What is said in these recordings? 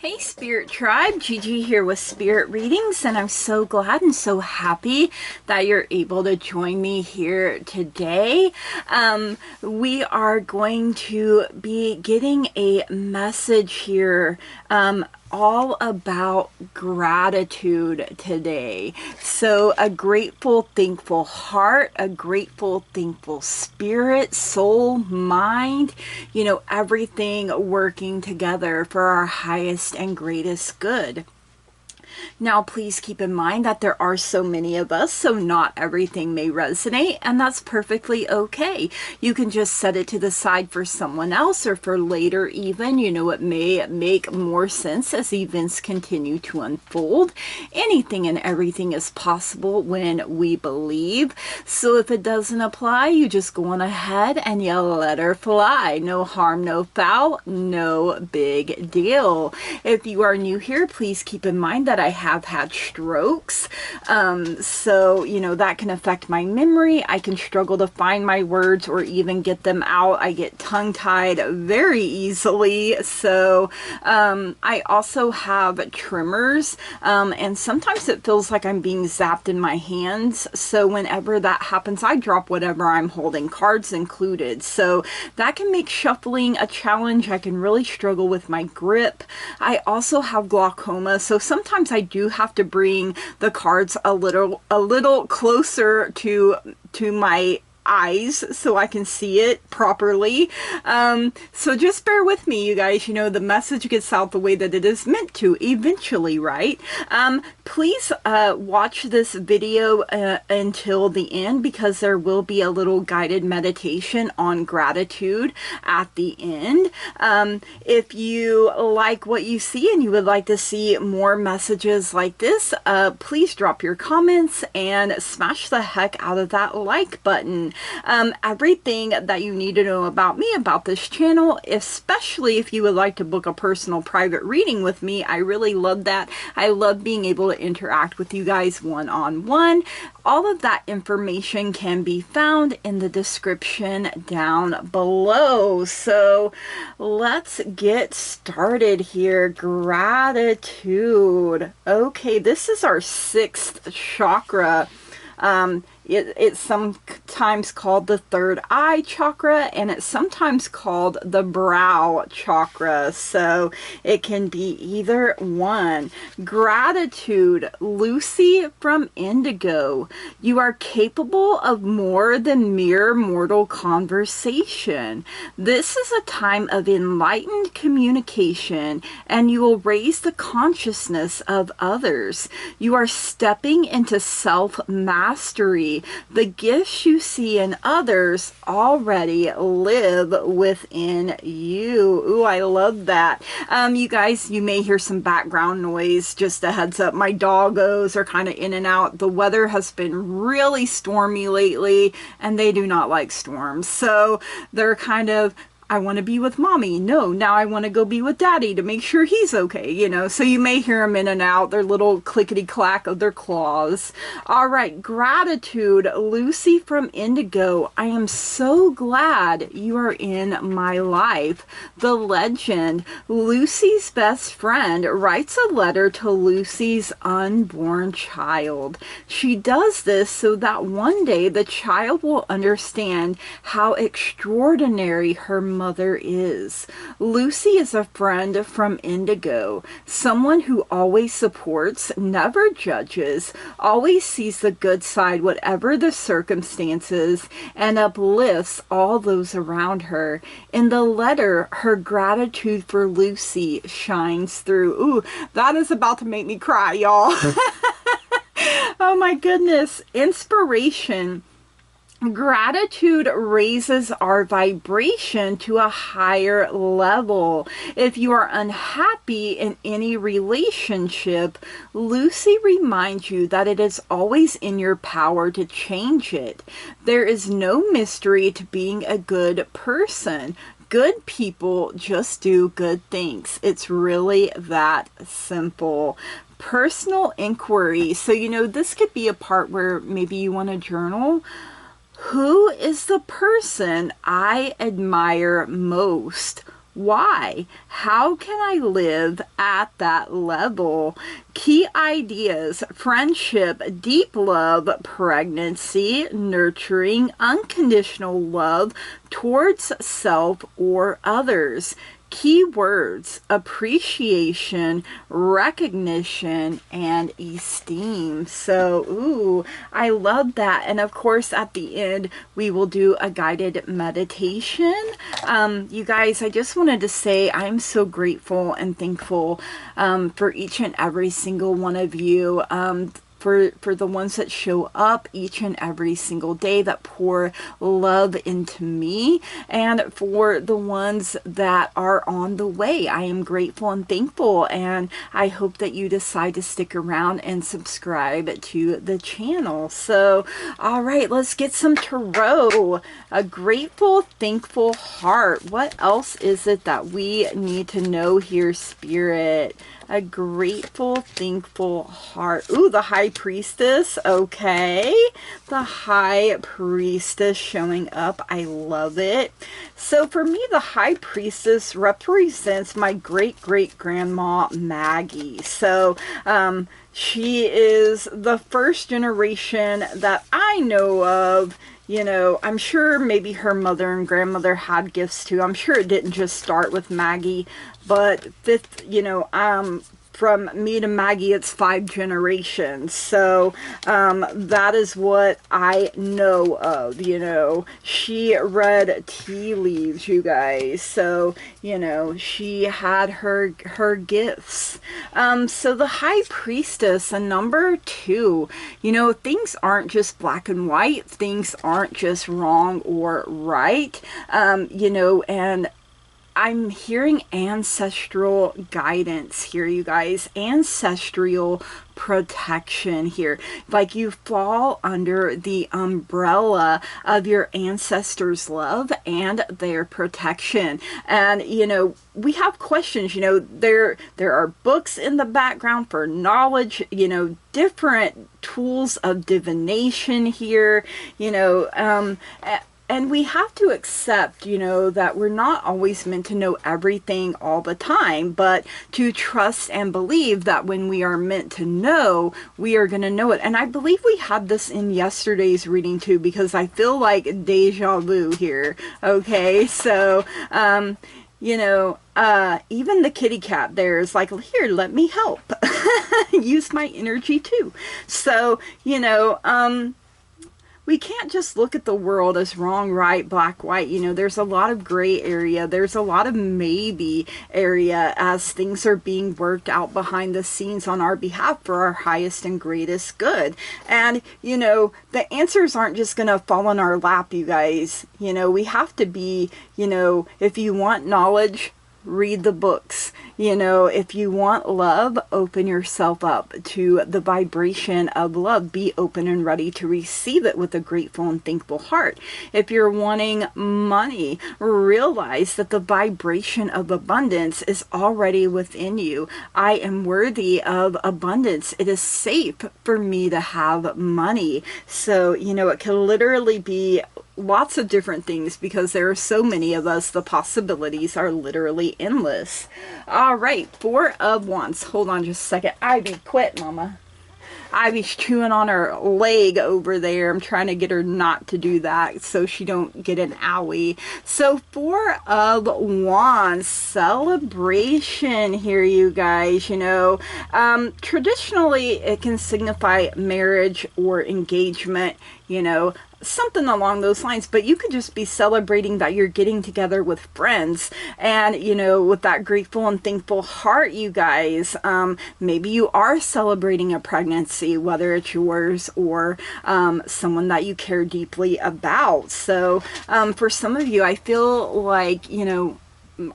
Hey Spirit Tribe, Gigi here with Spirit Readings, and I'm so glad and so happy that you're able to join me here today. We are going to be getting a message here all about gratitude today. So a grateful, thankful heart, a grateful, thankful spirit, soul, mind, everything working together for our highest and greatest good. Now, please keep in mind that there are so many of us, so not everything may resonate, and that's perfectly okay. You can just set it to the side for someone else or for later even. It may make more sense as events continue to unfold. Anything and everything is possible when we believe. So if it doesn't apply, you just go on ahead and you let her fly. No harm, no foul, no big deal. If you are new here, please keep in mind that I have had strokes, so that can affect my memory. I can struggle to find my words or even get them out. I get tongue-tied very easily, so I also have tremors, and sometimes it feels like I'm being zapped in my hands, so whenever that happens I drop whatever I'm holding, cards included, so that can make shuffling a challenge. I can really struggle with my grip. I also have glaucoma, so sometimes I do have to bring the cards a little closer to my eyes so I can see it properly. So just bear with me, you guys. The message gets out the way that it is meant to eventually, right? Please watch this video until the end, because there will be a little guided meditation on gratitude at the end. If you like what you see and you would like to see more messages like this, please drop your comments and smash the heck out of that like button. Everything that you need to know about me, about this channel, especially if you would like to book a personal private reading with me, I really love that. I love being able to interact with you guys one-on-one. All of that information can be found in the description down below. So let's get started here. Gratitude. Okay, this is our 6th chakra. It's sometimes called the third eye chakra, and it's sometimes called the brow chakra, so it can be either one. Gratitude. Lucy from Indigo. You are capable of more than mere mortal conversation. This is a time of enlightened communication, and you will raise the consciousness of others. You are stepping into self-mastery. The gifts you see in others already live within you. Ooh, I love that. You guys, you may hear some background noise. Just a heads up, my doggos are kind of in and out. The weather has been really stormy lately, and they do not like storms. So they're kind of, I want to be with mommy. No, now I want to go be with daddy to make sure he's okay, so you may hear them in and out, their little clickety clack of their claws. All right, gratitude. Lucy from Indigo. I am so glad you are in my life. The legend. Lucy's best friend writes a letter to Lucy's unborn child. She does this so that one day the child will understand how extraordinary her mother is. Lucy is a friend from Indigo, someone who always supports, never judges, always sees the good side whatever the circumstances, and uplifts all those around her. In the letter, her gratitude for Lucy shines through. Ooh, that is about to make me cry, y'all. Oh my goodness. Inspiration. Gratitude raises our vibration to a higher level. If you are unhappy in any relationship, Lucy reminds you that it is always in your power to change it. There is no mystery to being a good person. Good people just do good things. It's really that simple. Personal inquiry. So, this could be a part where maybe you want to journal. Who is the person I admire most? Why? How can I live at that level? Key ideas: friendship, deep love, pregnancy, nurturing, unconditional love towards self or others. Keywords: appreciation, recognition, and esteem. So, ooh, I love that. And of course, at the end, we will do a guided meditation. You guys, I just wanted to say I'm so grateful and thankful for each and every single one of you. For the ones that show up each and every single day, that pour love into me, and for the ones that are on the way. I am grateful and thankful, and I hope that you decide to stick around and subscribe to the channel. So, all right, let's get some tarot. A grateful, thankful heart. What else is it that we need to know here, Spirit? A grateful, thankful heart. Ooh, the High Priestess. Okay. The High Priestess showing up. I love it. So for me, the High Priestess represents my great-great-grandma Maggie. So she is the first generation that I know of. You know, I'm sure maybe her mother and grandmother had gifts too. I'm sure it didn't just start with Maggie, but fifth, you know, from me to Maggie, it's 5 generations. So that is what I know of. You know, she read tea leaves, you guys. So, you know, she had her gifts. So the High Priestess, a number 2, you know, things aren't just black and white. Things aren't just wrong or right. You know, and I'm hearing ancestral guidance here, you guys. Ancestral protection here. Like you fall under the umbrella of your ancestors' love and their protection. And, you know, we have questions, you know, there are books in the background for knowledge, you know, different tools of divination here, you know, and we have to accept, you know, that we're not always meant to know everything all the time, but to trust and believe that when we are meant to know, we are going to know it. And I believe we had this in yesterday's reading too, because I feel like deja vu here. Okay, so, you know, even the kitty cat there is like, here, let me help. Use my energy too. So, you know, we can't just look at the world as wrong, right, black, white. You know, there's a lot of gray area. There's a lot of maybe area as things are being worked out behind the scenes on our behalf for our highest and greatest good. And, you know, the answers aren't just going to fall in our lap, you guys. You know, we have to be, you know, if you want knowledge, read the books. You know, if you want love, open yourself up to the vibration of love. Be open and ready to receive it with a grateful and thankful heart. If you're wanting money, realize that the vibration of abundance is already within you. I am worthy of abundance. It is safe for me to have money. So, you know, it can literally be lots of different things because there are so many of us. The possibilities are literally endless. All right, 4 of Wands. Hold on just a second. Ivy, quit, mama. Ivy's chewing on her leg over there. I'm trying to get her not to do that so she don't get an owie. So 4 of Wands, celebration here, you guys. You know, traditionally it can signify marriage or engagement, you know, something along those lines, but you could just be celebrating that you're getting together with friends, and you know, with that grateful and thankful heart, you guys, maybe you are celebrating a pregnancy, whether it's yours or someone that you care deeply about. So for some of you, I feel like, you know,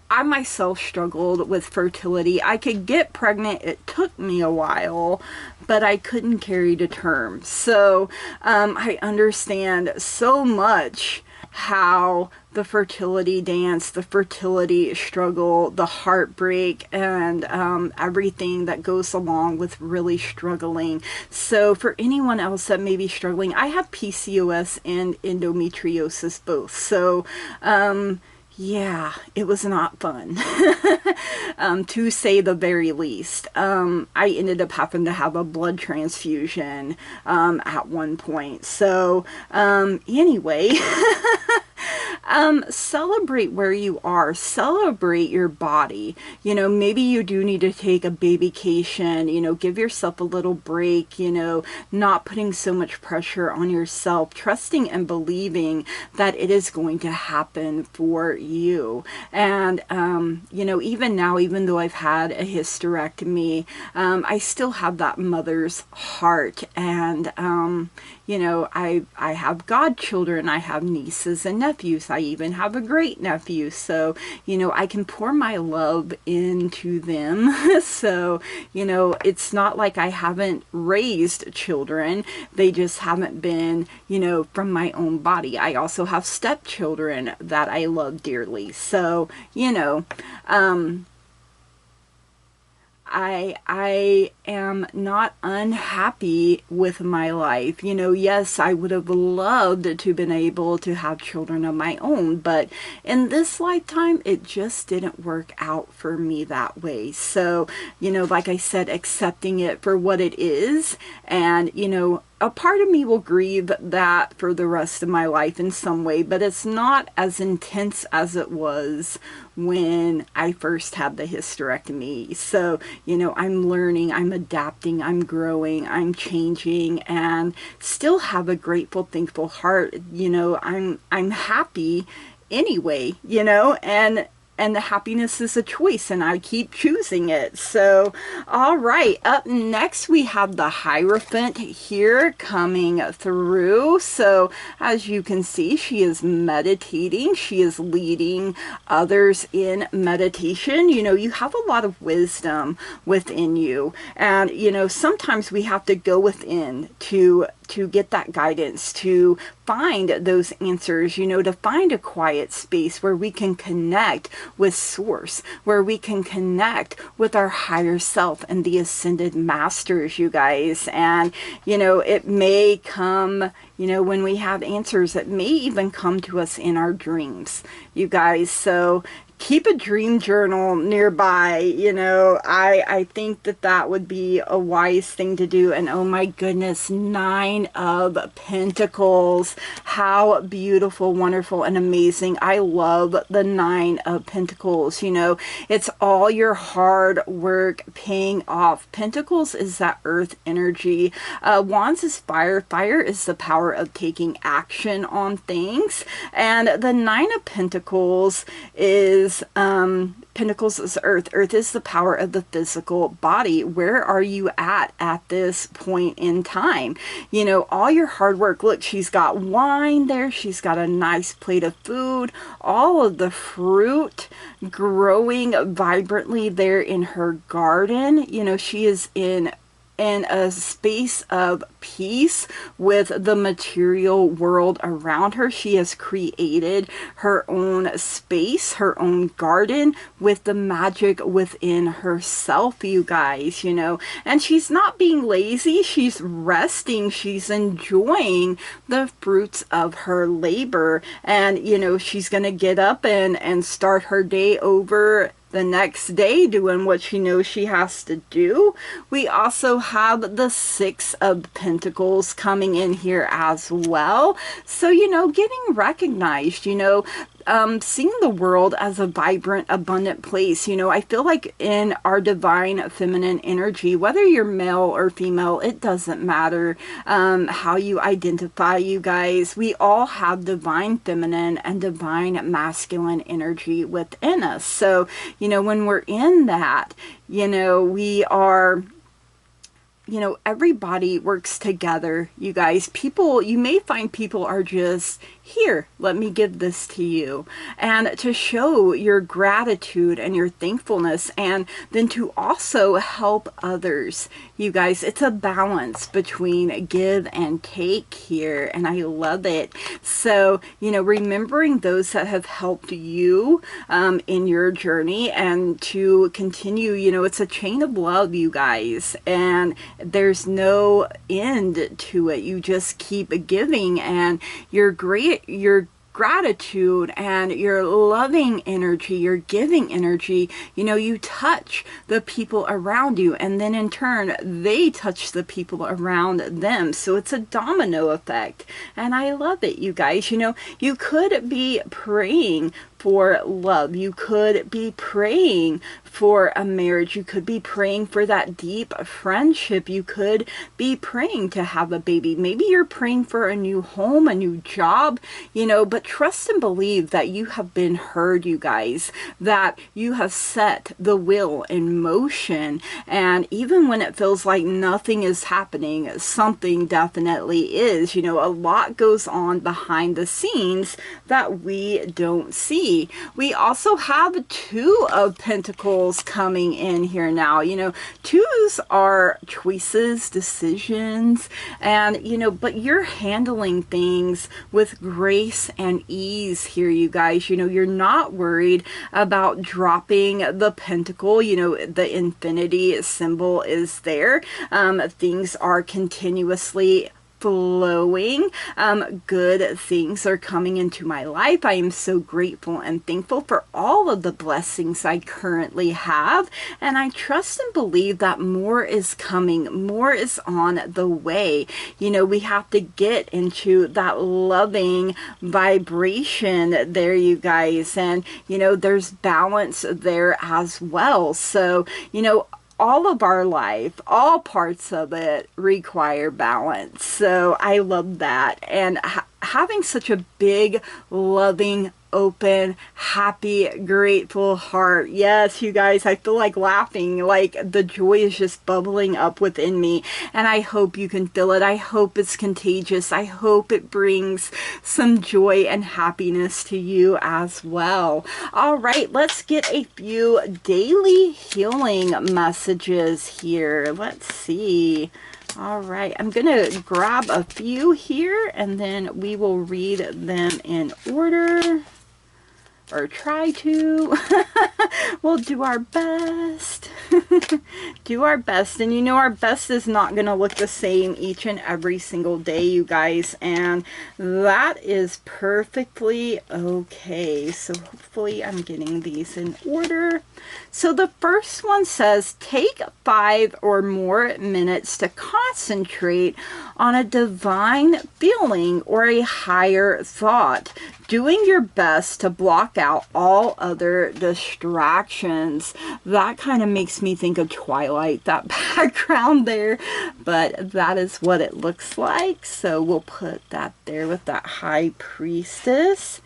I myself struggled with fertility. I could get pregnant. It took me a while, but I couldn't carry to term. So I understand so much how the fertility dance, the fertility struggle, the heartbreak, and everything that goes along with really struggling. So for anyone else that may be struggling, I have PCOS and endometriosis both. So Yeah, it was not fun, to say the very least. I ended up having to have a blood transfusion at one point. So anyway, celebrate where you are. Celebrate your body. You know, maybe you do need to take a babycation, you know, give yourself a little break, you know, not putting so much pressure on yourself, trusting and believing that it is going to happen for you. And, you know, even now, even though I've had a hysterectomy, I still have that mother's heart. And, you know, I have godchildren, I have nieces and nephews, I even have a great nephew, so, you know, I can pour my love into them. So, you know, it's not like I haven't raised children, they just haven't been, you know, from my own body. I also have stepchildren that I love dearly, so, you know, I am not unhappy with my life. You know, yes, I would have loved to been able to have children of my own, but in this lifetime, it just didn't work out for me that way. So, you know, like I said, accepting it for what it is, and, you know, a part of me will grieve that for the rest of my life in some way, but it's not as intense as it was when I first had the hysterectomy. So, you know, I'm learning, I'm adapting, I'm growing, I'm changing, and still have a grateful, thankful heart. You know, I'm happy anyway, you know, and the happiness is a choice, and I keep choosing it. So, all right, up next we have the Hierophant here coming through. So, as you can see, she is meditating. She is leading others in meditation. You know, you have a lot of wisdom within you. And, you know, sometimes we have to go within to get that guidance, to find those answers, you know, to find a quiet space where we can connect with Source, where we can connect with our higher self and the ascended masters, you guys. And, you know, it may come, you know, when we have answers, it may even come to us in our dreams, you guys. So keep a dream journal nearby. You know, I think that that would be a wise thing to do. And oh my goodness, 9 of Pentacles. How beautiful, wonderful, and amazing. I love the 9 of Pentacles. You know, it's all your hard work paying off. Pentacles is that earth energy. Wands is fire. Fire is the power of taking action on things. And the 9 of Pentacles is Pentacles is earth. Earth is the power of the physical body. Where are you at this point in time? You know, all your hard work. Look, she's got wine there. She's got a nice plate of food. All of the fruit growing vibrantly there in her garden. You know, she is in a space of peace with the material world around her. She has created her own space, her own garden with the magic within herself, you guys, you know. And she's not being lazy. She's resting. She's enjoying the fruits of her labor. And, you know, she's going to get up and start her day over the next day doing what she knows she has to do. We also have the 6 of Pentacles coming in here as well. So, you know, getting recognized, you know, seeing the world as a vibrant, abundant place. You know, I feel like in our divine feminine energy, whether you're male or female, it doesn't matter how you identify, you guys. We all have divine feminine and divine masculine energy within us. So, you know, when we're in that, you know, we are, you know, everybody works together, you guys. People, you may find people are just, here, let me give this to you. And to show your gratitude and your thankfulness, and then to also help others. You guys, it's a balance between give and take here, and I love it. So, you know, remembering those that have helped you in your journey, and to continue, you know, it's a chain of love, you guys, and there's no end to it. You just keep giving, and you're gratitude and your loving energy, your giving energy, you know, you touch the people around you, and then in turn they touch the people around them. So it's a domino effect, and I love it, you guys. You know, you could be praying for love, you could be praying for a marriage, you could be praying for that deep friendship, you could be praying to have a baby, maybe you're praying for a new home, a new job, you know, but trust and believe that you have been heard, you guys, that you have set the wheel in motion, and even when it feels like nothing is happening, something definitely is. You know, a lot goes on behind the scenes that we don't see. We also have Two of Pentacles coming in here now. You know, twos are choices, decisions, and, you know, but you're handling things with grace and ease here, you guys. You know, you're not worried about dropping the pentacle. You know, the infinity symbol is there. Things are continuously flowing. Good things are coming into my life. I am so grateful and thankful for all of the blessings I currently have, and I trust and believe that more is coming, more is on the way. You know, we have to get into that loving vibration there, you guys, and you know, there's balance there as well. So, you know, all of our life, all parts of it require balance. So I love that. And having such a big, loving, open, happy, grateful heart. Yes, you guys, I feel like laughing, like the joy is just bubbling up within me, and I hope you can feel it. I hope it's contagious. I hope it brings some joy and happiness to you as well. All right, let's get a few daily healing messages here. Let's see. All right, I'm going to grab a few here, and then we will read them in order. Or try to. We'll do our best. Do our best. And you know, our best is not going to look the same each and every single day, you guys. And that is perfectly okay. So hopefully I'm getting these in order. So the first one says, take 5 or more minutes to concentrate on a divine feeling or a higher thought, doing your best to block out all other distractions. That kind of makes me think of Twilight, that background there, but that is what it looks like. So we'll put that there with that High Priestess.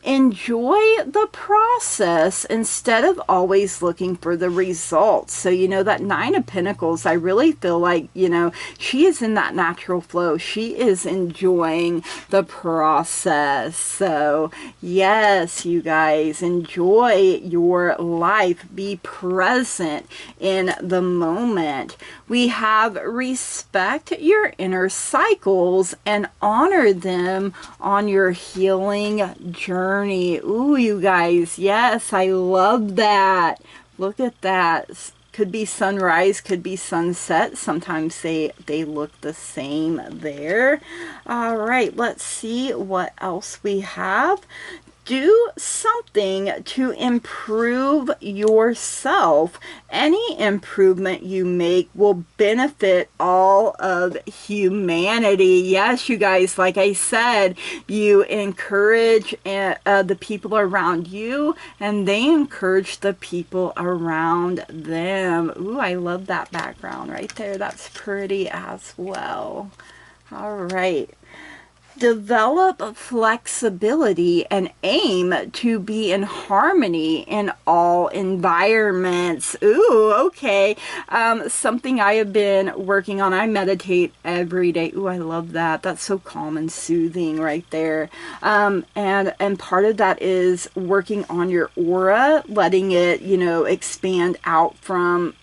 Enjoy the process instead of always looking for the results. So, you know, that Nine of Pentacles, I really feel like, you know, she is in that natural flow. She is enjoying the process. So, yes, you guys, enjoy your life. Be present in the moment. We have respect your inner cycles and honor them on your healing journey. Ooh, you guys, yes, I love that. Look at that. Could be sunrise, could be sunset. Sometimes they look the same there. All right, let's see what else we have. Do something to improve yourself. Any improvement you make will benefit all of humanity. Yes, you guys, like I said, you encourage the people around you, and they encourage the people around them. Ooh, I love that background right there. That's pretty as well. All right. Develop flexibility and aim to be in harmony in all environments. Ooh, okay. Something I have been working on. I meditate every day. Ooh, I love that. That's so calm and soothing right there. And part of that is working on your aura, letting it, you know, expand out from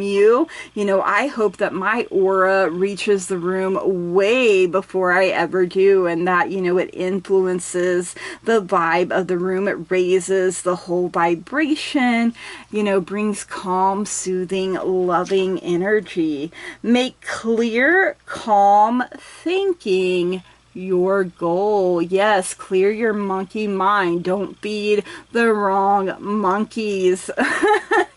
you. You know, I hope that my aura reaches the room way before I ever do, and that, you know, it influences the vibe of the room. It raises the whole vibration, you know, brings calm, soothing, loving energy. Make clear, calm thinking your goal. Yes, clear your monkey mind. Don't feed the wrong monkeys.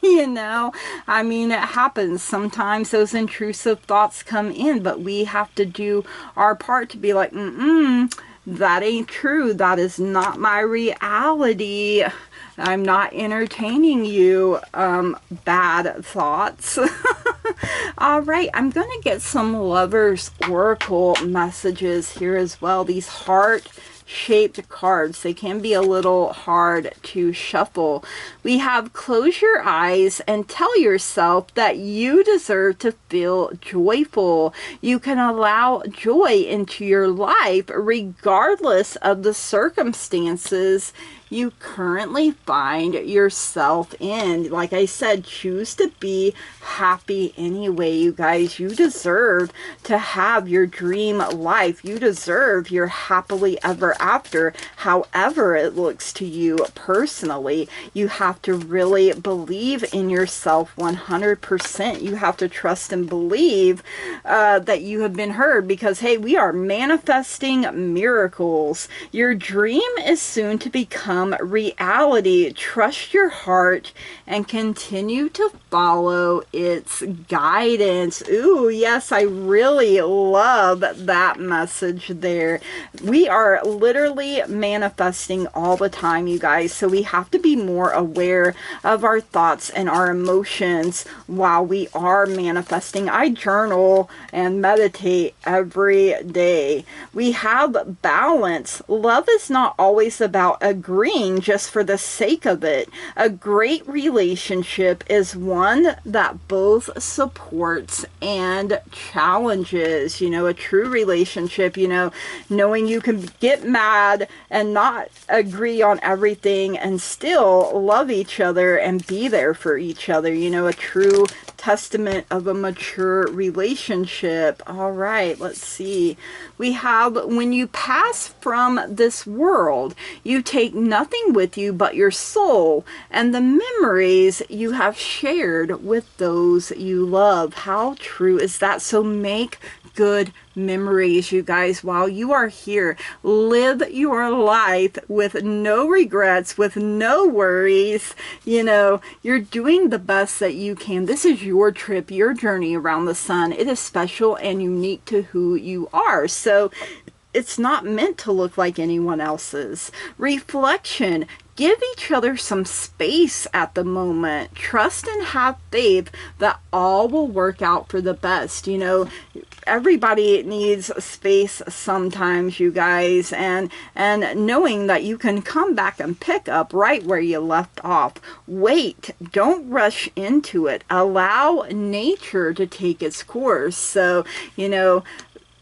You know, I mean, it happens. Sometimes those intrusive thoughts come in, but we have to do our part to be like, that ain't true. That is not my reality. I'm not entertaining you, bad thoughts. All right, I'm going to get some Lovers Oracle messages here as well. These heart-shaped cards, they can be a little hard to shuffle. We have close your eyes and tell yourself that you deserve to feel joyful. You can allow joy into your life regardless of the circumstances you currently find yourself in. Like I said, choose to be happy anyway, you guys. You deserve to have your dream life. You deserve your happily ever after, however it looks to you personally. You have to really believe in yourself 100%. You have to trust and believe that you have been heard, because hey, we are manifesting miracles. Your dream is soon to become reality. Trust your heart and continue to follow its guidance. Ooh, yes, I really love that message there. We are literally manifesting all the time, you guys, so we have to be more aware of our thoughts and our emotions while we are manifesting. I journal and meditate every day. We have balance. Love is not always about agreeing just for the sake of it. A great relationship is one that both supports and challenges. You know, a true relationship, you know, knowing you can get mad and not agree on everything and still love each other and be there for each other. You know, a true testament of a mature relationship. All right, let's see. We have, when you pass from this world, you take nothing with you but your soul and the memories you have shared with those you love. How true is that? So make good memories, you guys, while you are here. Live your life with no regrets, with no worries. You know, you're doing the best that you can. This is your trip, your journey around the sun. It is special and unique to who you are. So it's not meant to look like anyone else's. Reflection. Give each other some space at the moment. Trust and have faith that all will work out for the best. You know, everybody needs space sometimes, you guys, and knowing that you can come back and pick up right where you left off. Wait, don't rush into it. Allow nature to take its course. So, you know,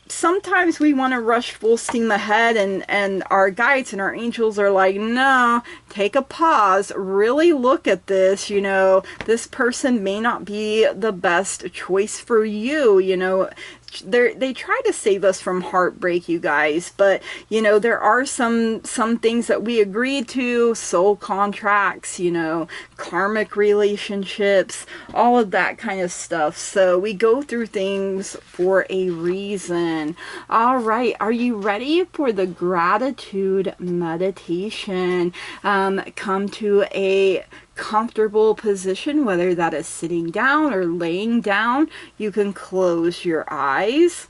sometimes we want to rush full steam ahead, and our guides and our angels are like, no, take a pause, really look at this. You know, this person may not be the best choice for you. You know, they try to save us from heartbreak, you guys, but you know, there are some things that we agreed to, soul contracts, you know, karmic relationships, all of that kind of stuff. So we go through things for a reason. All right, are you ready for the gratitude meditation? Come to a comfortable position, whether that is sitting down or laying down. You can close your eyes.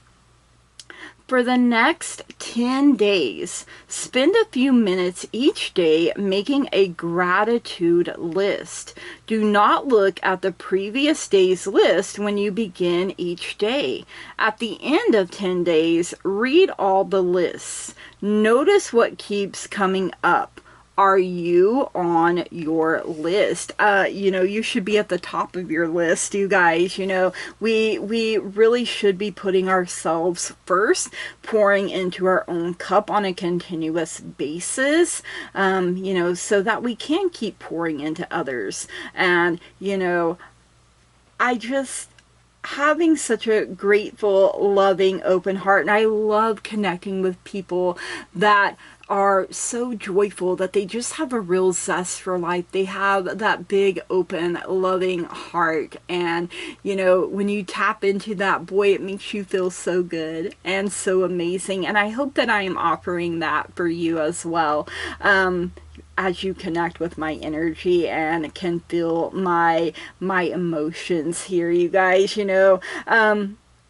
For the next 10 days, spend a few minutes each day making a gratitude list. Do not look at the previous day's list when you begin each day. At the end of 10 days, read all the lists. Notice what keeps coming up. Are you on your list? You know, you should be at the top of your list, you guys. You know, we really should be putting ourselves first, pouring into our own cup on a continuous basis, you know, so that we can keep pouring into others. And, you know, having such a grateful, loving, open heart. And I love connecting with people that are so joyful, that they just have a real zest for life. They have that big, open, loving heart. And, you know, when you tap into that, boy, it makes you feel so good and so amazing. And I hope that I am offering that for you as well. As you connect with my energy and can feel my emotions here, you guys, you know.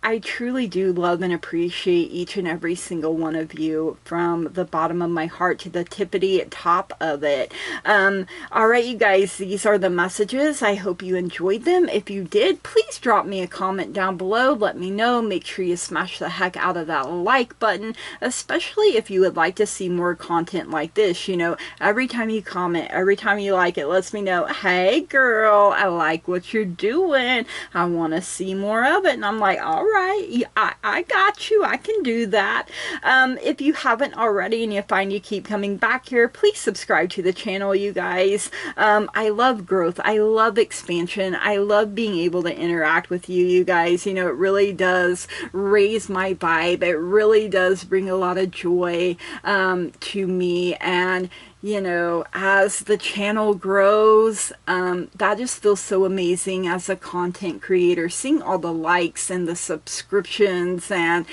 I truly do love and appreciate each and every single one of you from the bottom of my heart to the tippity top of it. All right, you guys, these are the messages. I hope you enjoyed them. If you did, please drop me a comment down below. Let me know. Make sure you smash the heck out of that like button, especially if you would like to see more content like this. You know, every time you comment, every time you like it, lets me know, hey girl, I like what you're doing. I want to see more of it. And I'm like, all right. I got you. I can do that. If you haven't already and you find you keep coming back here, please subscribe to the channel, you guys. I love growth. I love expansion. I love being able to interact with you, you guys. You know, it really does raise my vibe. It really does bring a lot of joy to me. And you know, as the channel grows, that just feels so amazing as a content creator, seeing all the likes and the subscriptions and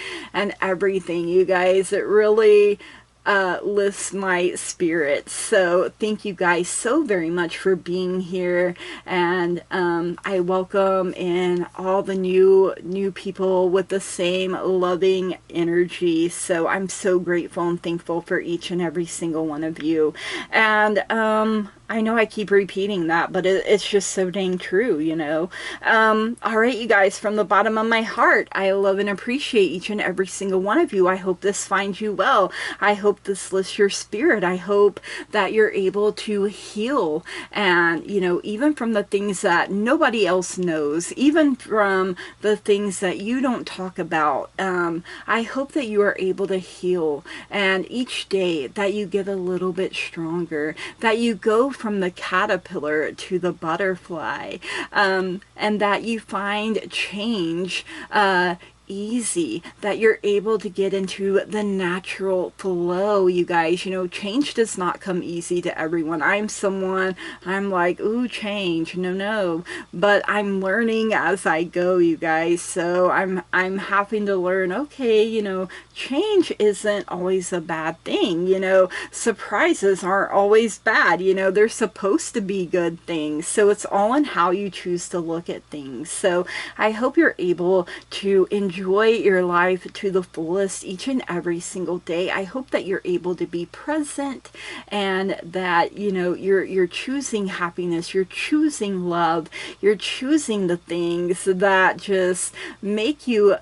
everything, you guys. It really lifts my spirits. So thank you guys so very much for being here, and I welcome in all the new people with the same loving energy. So I'm so grateful and thankful for each and every single one of you. And I know I keep repeating that, but it's just so dang true, you know. All right, you guys, from the bottom of my heart, I love and appreciate each and every single one of you. I hope this finds you well. I hope this lifts your spirit. I hope that you're able to heal, and, you know, even from the things that nobody else knows, even from the things that you don't talk about. I hope that you are able to heal, and each day that you get a little bit stronger, that you go from the caterpillar to the butterfly, and that you find change easy, that you're able to get into the natural flow, you guys. You know, change does not come easy to everyone. I'm like, ooh, change, no, but I'm learning as I go, you guys. So I'm having to learn, okay, you know, change isn't always a bad thing. You know, surprises aren't always bad. You know, they're supposed to be good things. So it's all in how you choose to look at things. So I hope you're able to enjoy your life to the fullest each and every single day. I hope that you're able to be present, and that, you know, you're choosing happiness, you're choosing love, you're choosing the things that just make you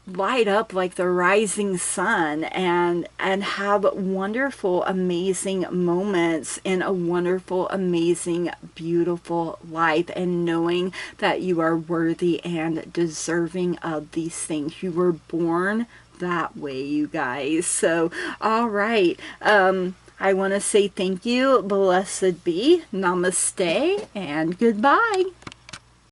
light up like the rising sun, and have wonderful, amazing moments in a wonderful, amazing, beautiful life, and knowing that you are worthy and deserving of these things. You were born that way, you guys. So all right, I want to say thank you, blessed be, namaste, and goodbye.